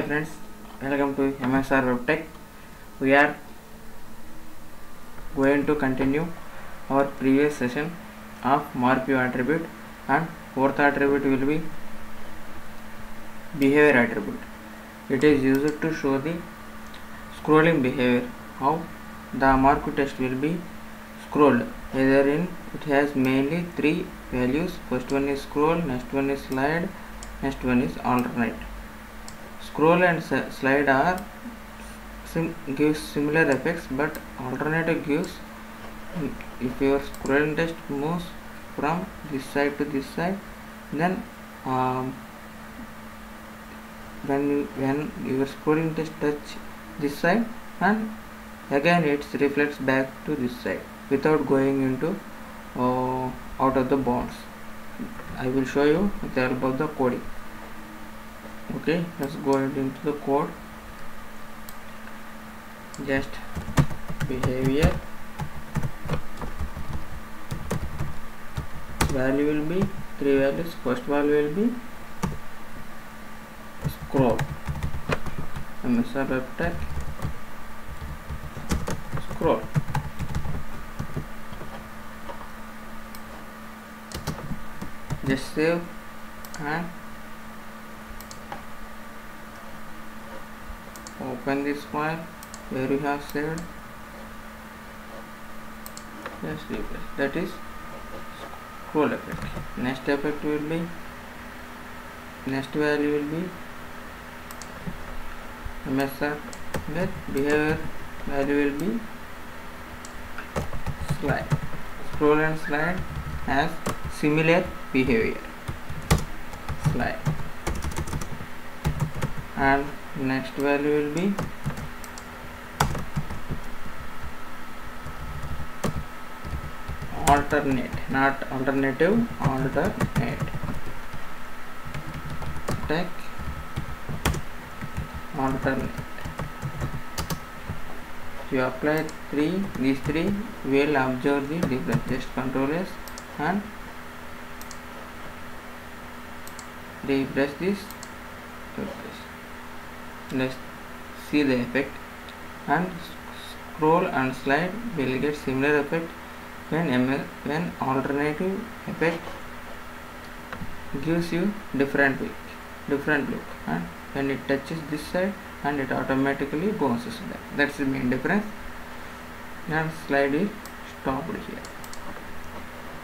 Friends, welcome to MSR WebTech. We are going to continue our previous session of MarkView attribute, and fourth attribute will be behavior attribute. It is used to show the scrolling behavior, how the MarkView text will be scrolled. Either in it has mainly three values. First one is scroll, next one is slide, next one is alternate. Scroll and slide are gives similar effects, but alternative gives, if your scrolling text moves from this side to this side, then when your scrolling text touch this side, and again it reflects back to this side without going into out of the bounds. I will show you with the help of the coding. Okay, let's go into the code. Just behavior value will be three values. First value will be scroll, MSR WebTech scroll. Just save and open this file where you have saved. Just refresh. That is scroll effect. Next effect will be, next value will be MSR with behavior value will be slide. Scroll and slide has similar behavior, slide. And next value will be alternate, not alternative, alternate. Take alternate. If you apply these three, you will observe the difference. Just Control S and refresh this. Let's see the effect. And scroll and slide will get similar effect when alternative effect gives you different look, and when it touches this side and it automatically bounces back. That's the main difference. And slide is stopped here.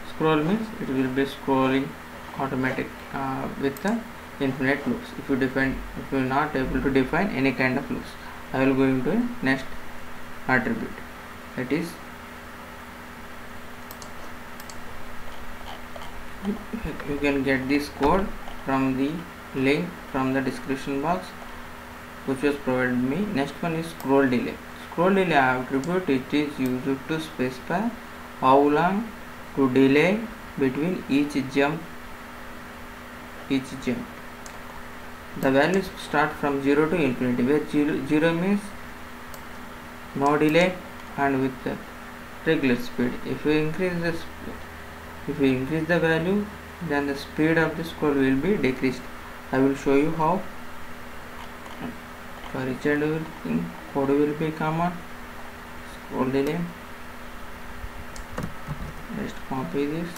Scroll means it will be scrolling automatic with the infinite loops. If you are not able to define any kind of loops, I will go into next attribute. That is, you can get this code from the link from the description box which was provided me. Next one is scroll delay. Scroll delay attribute, it is used to specify how long to delay between each jump. The values start from 0 to infinity, where 0 means no delay and with the regular speed. If you increase the value, then the speed of the scroll will be decreased. I will show you how. For each and everything, code will be common. Scroll delay. Just copy this.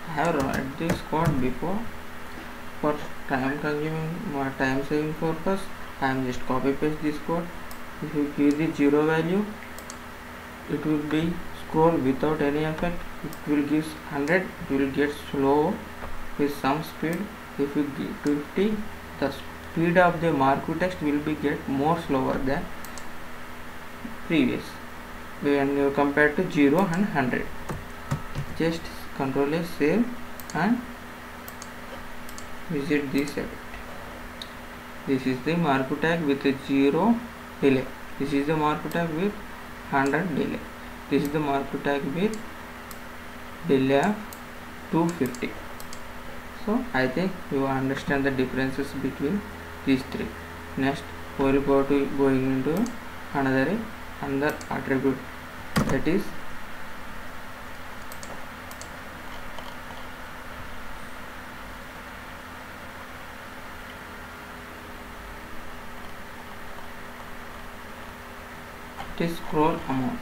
I have written this code before. For time saving purpose, I am just copy paste this code. If you give the 0 value, it will be scroll without any effect. It will give 100, it will get slow with some speed. If you give 50, the speed of the MarkView text will be get more slower than previous when you compare to 0 and 100. Just Control S, save and visit this effect. This is the MarkView tag with 0 delay. This is the MarkView tag with 100 delay. This is the MarkView tag with delay of 250. So I think you understand the differences between these three. Next we will going into another attribute, that is It is scroll amount.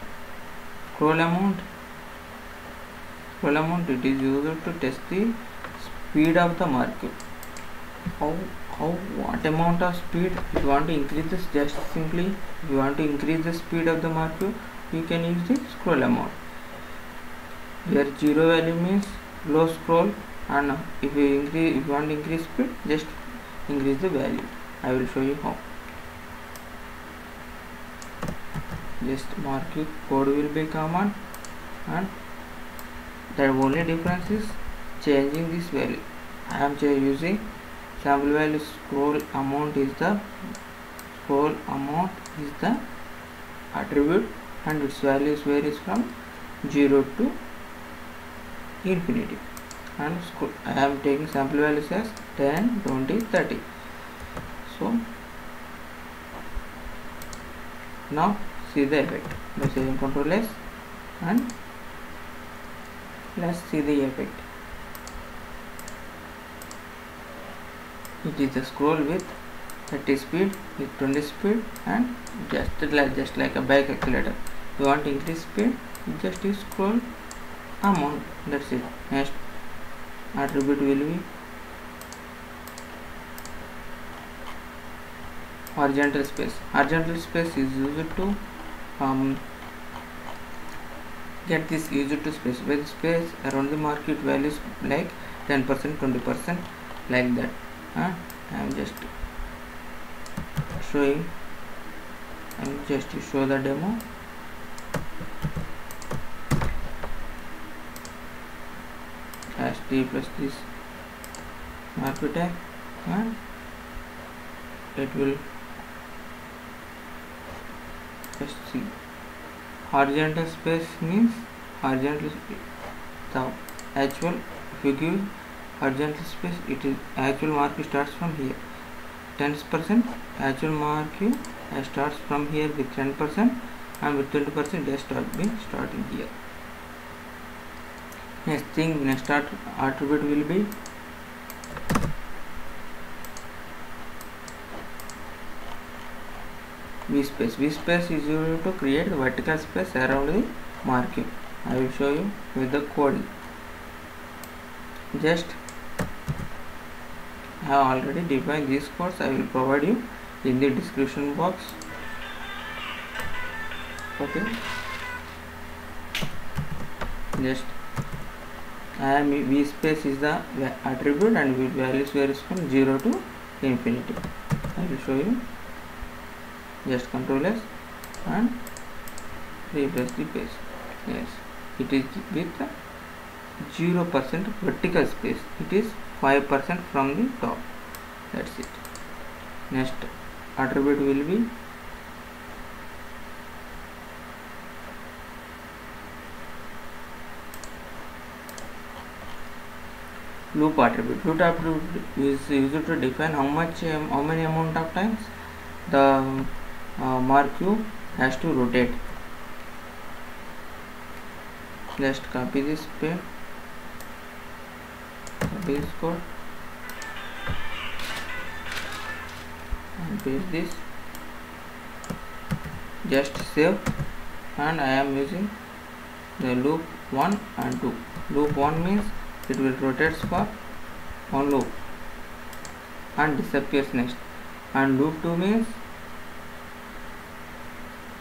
Scroll amount it is used to test the speed of the markup. What amount of speed if you want to increase this, just simply if you want to increase the speed of the markup, you can use the scroll amount. Where 0 value means low scroll, and if you want to increase speed, just increase the value. I will show you how. Just markup code will be common, and the only difference is changing this value. I am using sample value. Scroll amount is the attribute, and its values varies from 0 to infinity, and I am taking sample values as 10, 20, 30. So now see the effect by saying Ctrl S, and let's see the effect. It is a scroll with 30 speed, with 20 speed, and just like a bike accelerator. You want to increase speed, you just use scroll amount. That's it. Next attribute will be horizontal space. Horizontal space is used to get this used to specify the space around the market values like 10%, 20%, like that. I am just showing. I am just to show the demo. As t plus this market tag, and it will just see. Horizontal space means horizontal the actual, if you give horizontal space, it is actual mark starts from here 10%. Actual mark starts from here with 10%, and with 20% they starting here. Next attribute will be V-space. V-space is used to create the vertical space around the marquee. I will show you with the code. Just I have already defined these codes. I will provide you in the description box. Okay. Just V-space is the attribute, and values varies from 0 to infinity. I will show you. Just Ctrl S and refresh the page. Yes, it is with 0% vertical space. It is 5% from the top. That's it. Next attribute will be loop attribute. Loop attribute is used to define how many amount of times the marquee has to rotate. Just copy this code, and paste this. Just save, and I am using the loop 1 and 2. Loop 1 means it will rotate for one loop and disappears next, and loop 2 means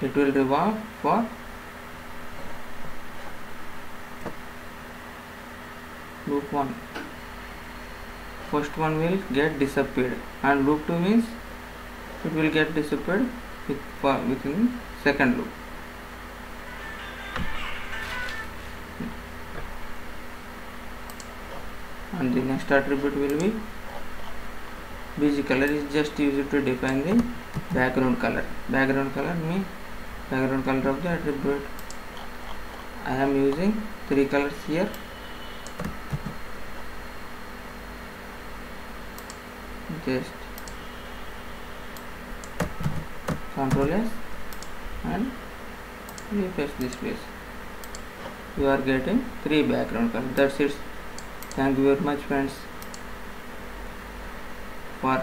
it will revolve for loop 1. First one will get disappeared, and loop 2 means it will get disappeared within second loop. And the next attribute will be bg color. Is just used to define the background color. Background color means background color of the attribute. I am using 3 colors here. Just Ctrl S and refresh this page. You are getting 3 background colors. That's it. Thank you very much, friends, for